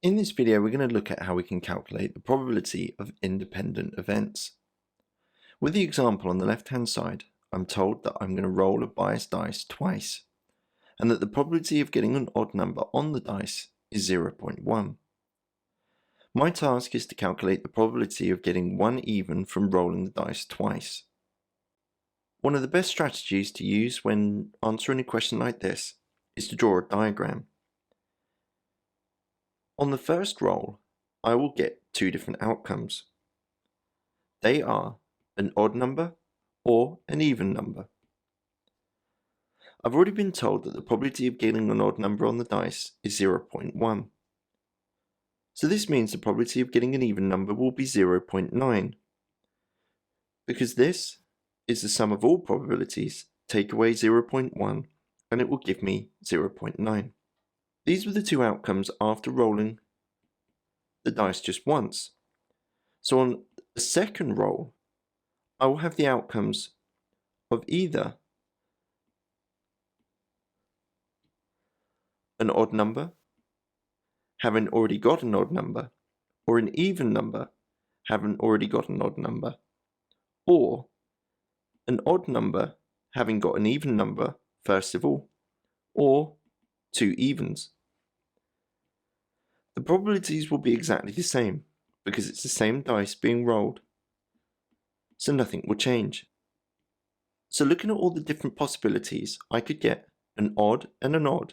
In this video, we're going to look at how we can calculate the probability of independent events. With the example on the left-hand side, I'm told that I'm going to roll a biased dice twice, and that the probability of getting an odd number on the dice is 0.1. My task is to calculate the probability of getting one even from rolling the dice twice. One of the best strategies to use when answering a question like this is to draw a diagram. On the first roll, I will get two different outcomes. They are an odd number or an even number. I've already been told that the probability of getting an odd number on the dice is 0.1. So this means the probability of getting an even number will be 0.9. Because this is the sum of all probabilities, take away 0.1 and it will give me 0.9. These were the two outcomes after rolling the dice just once. So on the second roll, I will have the outcomes of either an odd number, having already got an odd number, or an even number, having already got an odd number, or an odd number, having got an even number first of all, or two evens. The probabilities will be exactly the same because it's the same dice being rolled, so nothing will change. So looking at all the different possibilities, I could get an odd and an odd.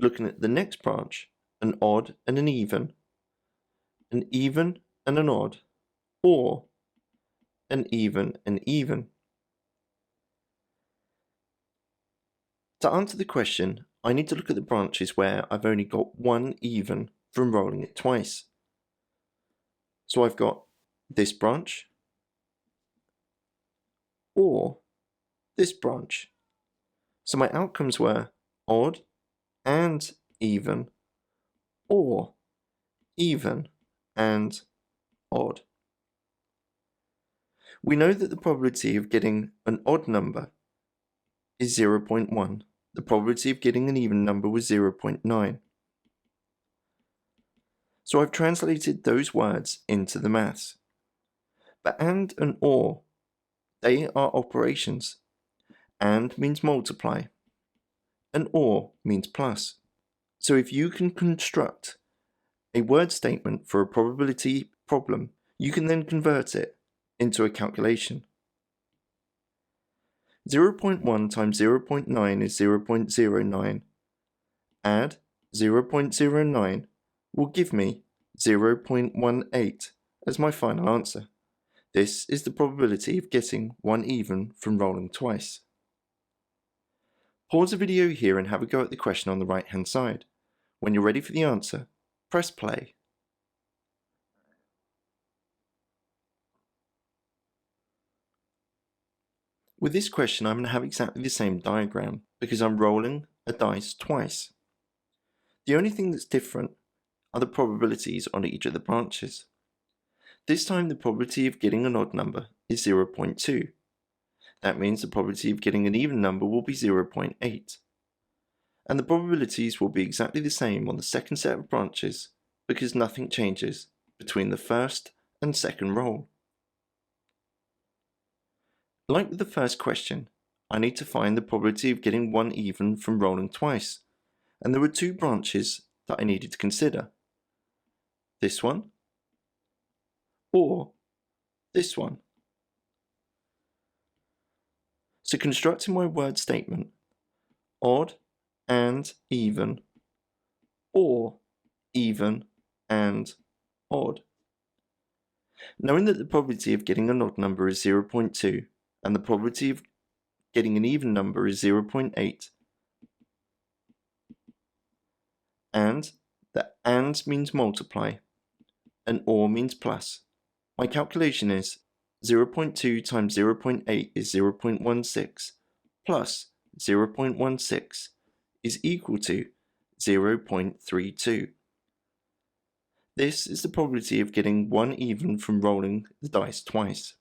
Looking at the next branch, an odd and an even and an odd, or an even and even. To answer the question, I need to look at the branches where I've only got one even from rolling it twice. So I've got this branch, or this branch. So my outcomes were odd and even, or even and odd. We know that the probability of getting an odd number is 0.1. The probability of getting an even number was 0.9. So I've translated those words into the maths. But and or, they are operations. And means multiply, and or means plus. So if you can construct a word statement for a probability problem, you can then convert it into a calculation. 0.1 times 0.9 is 0.09. Add 0.09 will give me 0.18 as my final answer. This is the probability of getting one even from rolling twice. Pause the video here and have a go at the question on the right hand side. When you're ready for the answer, press play. With this question, I'm going to have exactly the same diagram because I'm rolling a dice twice. The only thing that's different are the probabilities on each of the branches. This time the probability of getting an odd number is 0.2. That means the probability of getting an even number will be 0.8. And the probabilities will be exactly the same on the second set of branches because nothing changes between the first and second roll. Like with the first question, I need to find the probability of getting one even from rolling twice, and there were two branches that I needed to consider. This one, or this one. So constructing my word statement, odd and even, or even and odd. Knowing that the probability of getting an odd number is 0.2, and the probability of getting an even number is 0.8, and that and means multiply, and or means plus, my calculation is 0.2 times 0.8 is 0.16, plus 0.16 is equal to 0.32. This is the probability of getting one even from rolling the dice twice.